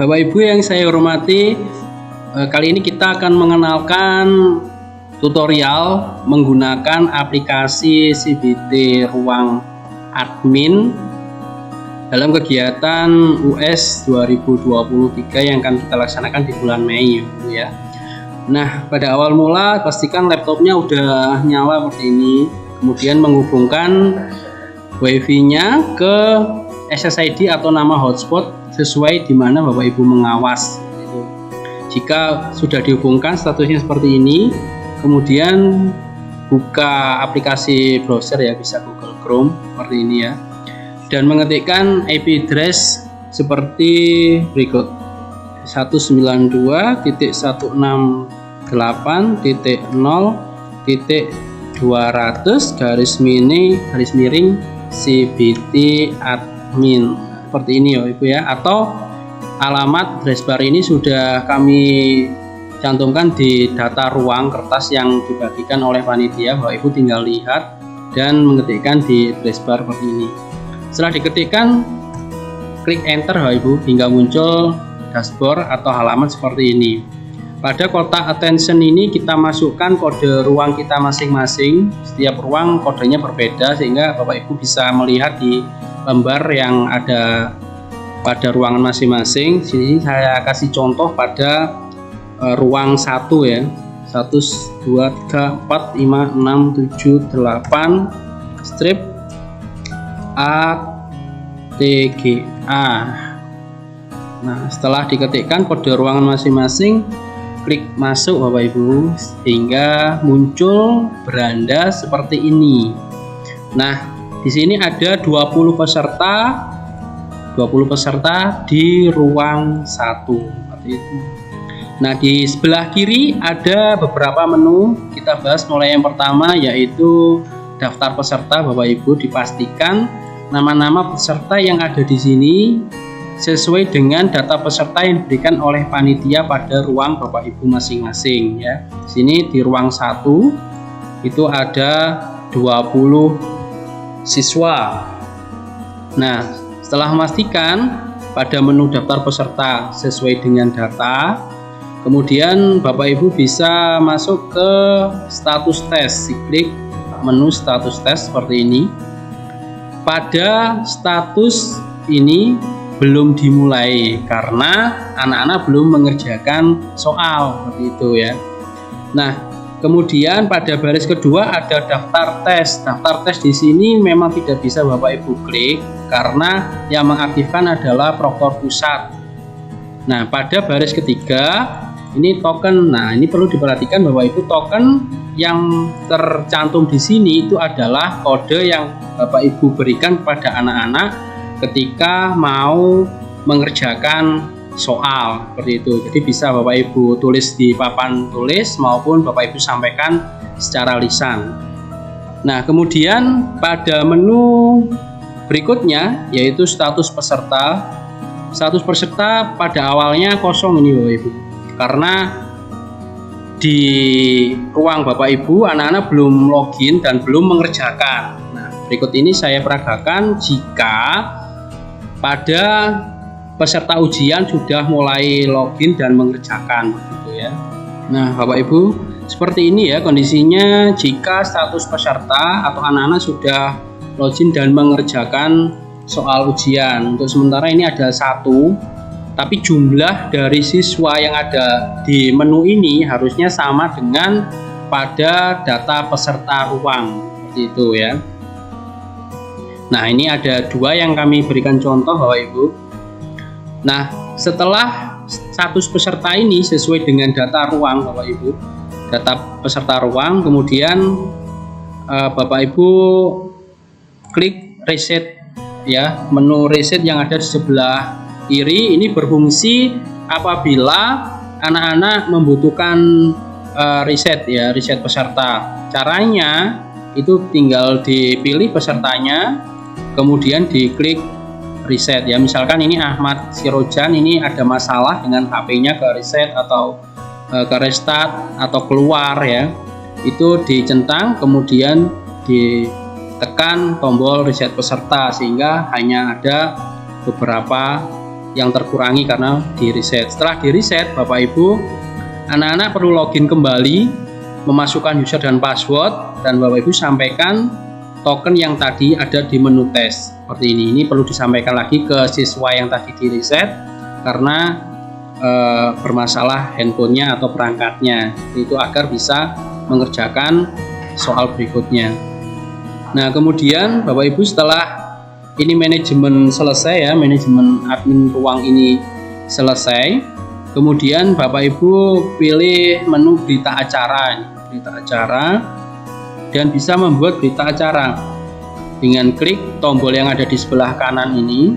Bapak Ibu yang saya hormati, kali ini kita akan mengenalkan tutorial menggunakan aplikasi CBT Ruang Admin dalam kegiatan US 2023 yang akan kita laksanakan di bulan Mei ya. Nah, pada awal mula pastikan laptopnya udah nyala seperti ini, kemudian menghubungkan WiFi-nya ke SSID atau nama hotspot sesuai di mana Bapak Ibu mengawas. Jika sudah dihubungkan statusnya seperti ini, kemudian buka aplikasi browser ya, bisa Google Chrome seperti ini ya, dan mengetikkan IP address seperti berikut: 192.168.0.200 CBT admin seperti ini ya Ibu ya, atau alamat address bar ini sudah kami cantumkan di data ruang kertas yang dibagikan oleh panitia. Bapak Ibu tinggal lihat dan mengetikkan di address bar seperti ini. Setelah diketikkan, klik enter Bapak Ibu hingga muncul dashboard atau halaman seperti ini. Pada kotak attention ini kita masukkan kode ruang kita masing-masing. Setiap ruang kodenya berbeda sehingga Bapak Ibu bisa melihat di lembar yang ada pada ruangan masing-masing. Sini saya kasih contoh pada ruang 1 ya. 1 2 3 4 5 6 7 8 strip A T G A. Nah, setelah diketikkan kode ruangan masing-masing, klik masuk Bapak Ibu sehingga muncul beranda seperti ini. Nah, di sini ada 20 peserta di ruang 1 seperti itu. Nah, di sebelah kiri ada beberapa menu. Kita bahas mulai yang pertama, yaitu daftar peserta. Bapak Ibu dipastikan nama-nama peserta yang ada di sini sesuai dengan data peserta yang diberikan oleh panitia pada ruang Bapak Ibu masing-masing ya. Di sini di ruang 1 itu ada 20 siswa. Nah, setelah memastikan pada menu daftar peserta sesuai dengan data, kemudian Bapak Ibu bisa masuk ke status tes. Klik menu status tes seperti ini. Pada status ini belum dimulai karena anak-anak belum mengerjakan soal seperti itu ya. Nah, kemudian pada baris kedua ada daftar tes. Daftar tes di sini memang tidak bisa Bapak Ibu klik karena yang mengaktifkan adalah proktor pusat. Nah, pada baris ketiga ini token. Nah, ini perlu diperhatikan Bapak Ibu, token yang tercantum di sini itu adalah kode yang Bapak Ibu berikan pada anak-anak ketika mau mengerjakan soal seperti itu. Jadi bisa Bapak Ibu tulis di papan tulis maupun Bapak Ibu sampaikan secara lisan. Nah, kemudian pada menu berikutnya yaitu status peserta. Status peserta pada awalnya kosong ini Bapak Ibu, karena di ruang Bapak Ibu anak-anak belum login dan belum mengerjakan. Nah, berikut ini saya peragakan jika pada peserta ujian sudah mulai login dan mengerjakan begitu ya. Nah, Bapak Ibu, seperti ini ya kondisinya jika status peserta atau anak-anak sudah login dan mengerjakan soal ujian. Untuk sementara ini ada 1, tapi jumlah dari siswa yang ada di menu ini harusnya sama dengan pada data peserta ruang seperti itu ya. Nah, ini ada 2 yang kami berikan contoh Bapak Ibu. Nah, setelah status peserta ini sesuai dengan data ruang Bapak Ibu, data peserta ruang, kemudian Bapak Ibu klik reset ya. Menu reset yang ada di sebelah kiri ini berfungsi apabila anak-anak membutuhkan reset ya, reset peserta. Caranya itu tinggal dipilih pesertanya, kemudian diklik reset ya. Misalkan ini Ahmad Sirojan, ini ada masalah dengan HP-nya, ke reset atau ke restart atau keluar ya. Itu dicentang kemudian ditekan tombol reset peserta sehingga hanya ada beberapa yang terkurangi karena di reset. Setelah di reset, Bapak Ibu, anak-anak perlu login kembali, memasukkan user dan password, dan Bapak Ibu sampaikan token yang tadi ada di menu tes seperti ini. Ini perlu disampaikan lagi ke siswa yang tadi di reset karena bermasalah handphonenya atau perangkatnya, itu agar bisa mengerjakan soal berikutnya. Nah, kemudian Bapak Ibu, setelah ini manajemen selesai ya, manajemen admin ruang ini selesai, kemudian Bapak Ibu pilih menu berita acara, dan bisa membuat berita acara dengan klik tombol yang ada di sebelah kanan ini.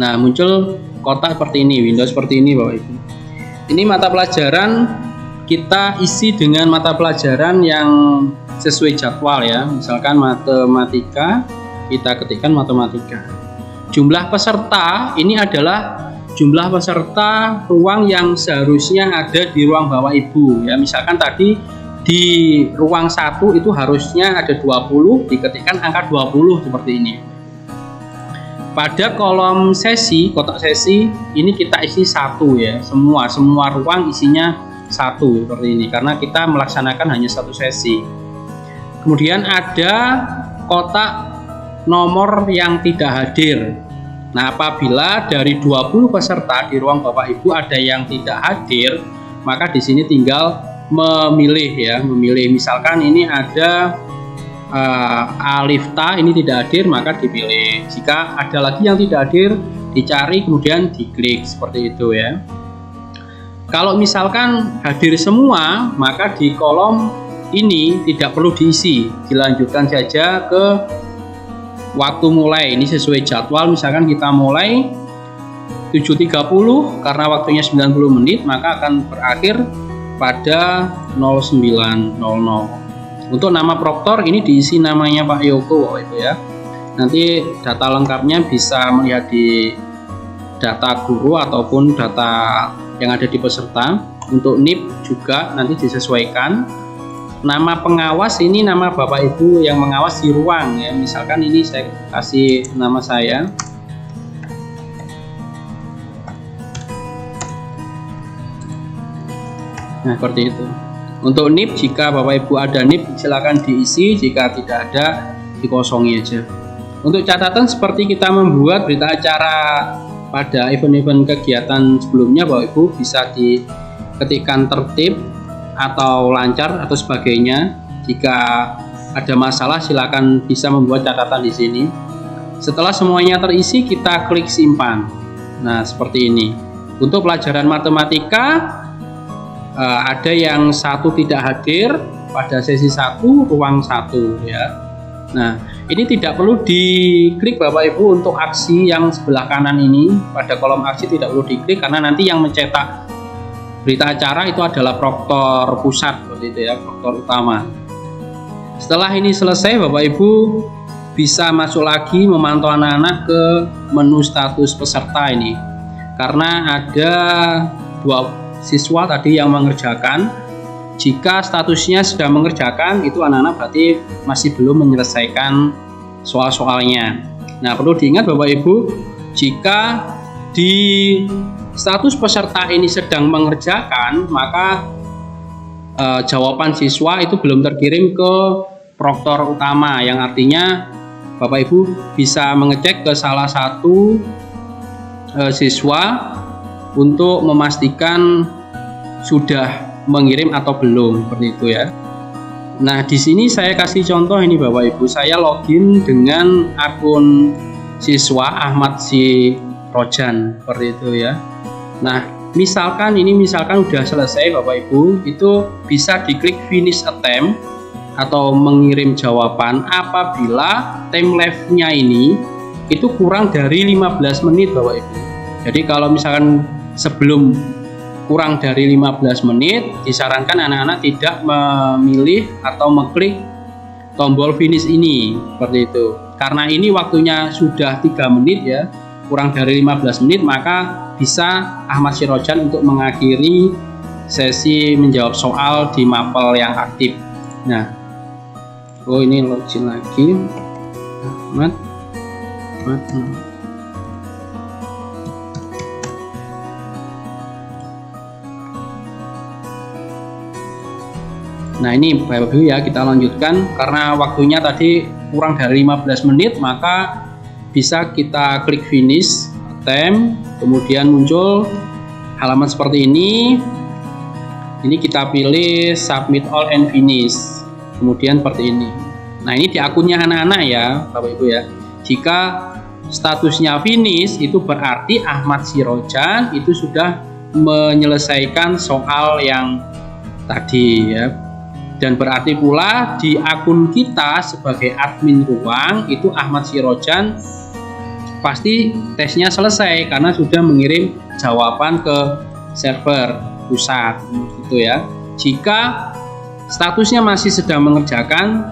Nah, muncul kotak seperti ini, windows seperti ini Bapak Ibu. Ini mata pelajaran kita isi dengan mata pelajaran yang sesuai jadwal ya. Misalkan matematika, kita ketikkan matematika. Jumlah peserta ini adalah jumlah peserta ruang yang seharusnya ada di ruang Bapak Ibu ya. Misalkan tadi di ruang 1 itu harusnya ada 20, diketikkan angka 20 seperti ini. Pada kolom sesi, kotak sesi ini kita isi 1 ya. Semua ruang isinya 1 seperti ini karena kita melaksanakan hanya 1 sesi. Kemudian ada kotak nomor yang tidak hadir. Nah, apabila dari 20 peserta di ruang Bapak Ibu ada yang tidak hadir, maka di sini tinggal memilih ya, misalkan ini ada Alifta ini tidak hadir, maka dipilih. Jika ada lagi yang tidak hadir, dicari kemudian diklik seperti itu ya. Kalau misalkan hadir semua, maka di kolom ini tidak perlu diisi, dilanjutkan saja ke waktu mulai. Ini sesuai jadwal, misalkan kita mulai 7.30 karena waktunya 90 menit, maka akan berakhir pada 09.00. Untuk nama proktor ini diisi namanya Pak Yoko itu ya. Nanti data lengkapnya bisa melihat di data guru ataupun data yang ada di peserta. Untuk NIP juga nanti disesuaikan. Nama pengawas ini nama Bapak Ibu yang mengawas di ruang ya. Misalkan ini saya kasih nama saya. Nah, seperti itu. Untuk NIP, jika Bapak Ibu ada NIP silakan diisi, jika tidak ada dikosongi aja. Untuk catatan seperti kita membuat berita acara pada event-event kegiatan sebelumnya, Bapak Ibu bisa diketikkan tertib atau lancar atau sebagainya. Jika ada masalah silakan bisa membuat catatan di sini. Setelah semuanya terisi, kita klik simpan. Nah, seperti ini. Untuk pelajaran matematika ada yang 1 tidak hadir pada sesi 1 ruang 1 ya. Nah, ini tidak perlu diklik Bapak Ibu untuk aksi yang sebelah kanan ini. Pada kolom aksi tidak perlu diklik karena nanti yang mencetak berita acara itu adalah proktor pusat seperti itu ya, proktor utama. Setelah ini selesai, Bapak Ibu bisa masuk lagi memantau anak-anak ke menu status peserta ini. Karena ada 2 siswa tadi yang mengerjakan. Jika statusnya sudah mengerjakan, itu anak-anak berarti masih belum menyelesaikan soal-soalnya. Nah, perlu diingat Bapak Ibu, jika di status peserta ini sedang mengerjakan, maka jawaban siswa itu belum terkirim ke proktor utama, yang artinya Bapak Ibu bisa mengecek ke salah satu siswa untuk memastikan sudah mengirim atau belum, seperti itu ya. Nah, di sini saya kasih contoh ini Bapak Ibu, saya login dengan akun siswa Ahmad Si Rojan seperti itu ya. Nah, misalkan udah selesai Bapak Ibu, itu bisa diklik finish attempt atau mengirim jawaban apabila time left-nya ini itu kurang dari 15 menit Bapak Ibu. Jadi kalau misalkan sebelum kurang dari 15 menit, disarankan anak-anak tidak memilih atau mengklik tombol finish ini seperti itu. Karena ini waktunya sudah 3 menit ya, kurang dari 15 menit, maka bisa Ahmad Sirojan untuk mengakhiri sesi menjawab soal di mapel yang aktif. Nah, ini login lagi. Ahmad. Nah ini Bapak Ibu ya, kita lanjutkan karena waktunya tadi kurang dari 15 menit, maka bisa kita klik finish attempt, kemudian muncul halaman seperti ini. Ini kita pilih submit all and finish, kemudian seperti ini. Nah ini di akunnya anak-anak ya Bapak Ibu ya. Jika statusnya finish itu berarti Ahmad Sirojan itu sudah menyelesaikan soal yang tadi ya. Dan berarti pula di akun kita sebagai admin ruang itu Ahmad Sirojan pasti tesnya selesai karena sudah mengirim jawaban ke server pusat gitu ya. Jika statusnya masih sedang mengerjakan,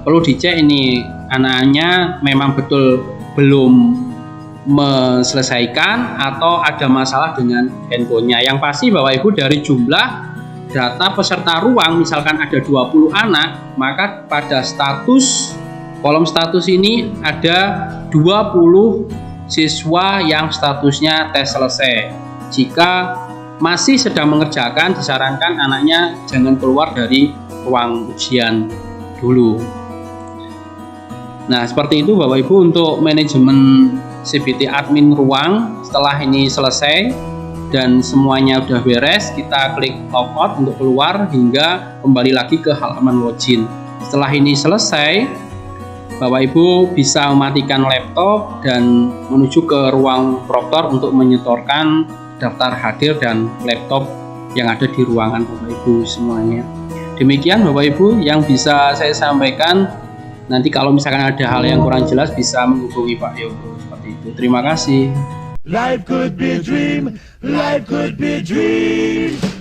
perlu dicek ini anaknya memang betul belum menyelesaikan atau ada masalah dengan handphonenya. Yang pasti Bapak Ibu dari jumlah data peserta ruang misalkan ada 20 anak, maka pada status kolom status ini ada 20 siswa yang statusnya tes selesai. Jika masih sedang mengerjakan, disarankan anaknya jangan keluar dari ruang ujian dulu. Nah seperti itu Bapak Ibu untuk manajemen CBT admin ruang. Setelah ini selesai dan semuanya udah beres, kita klik logout untuk keluar hingga kembali lagi ke halaman login. Setelah ini selesai, Bapak Ibu bisa mematikan laptop dan menuju ke ruang proktor untuk menyetorkan daftar hadir dan laptop yang ada di ruangan Bapak Ibu semuanya. Demikian Bapak Ibu yang bisa saya sampaikan. Nanti kalau misalkan ada hal yang kurang jelas bisa menghubungi Pak Yogo seperti itu. Terima kasih. Life could be a dream, life could be a dream.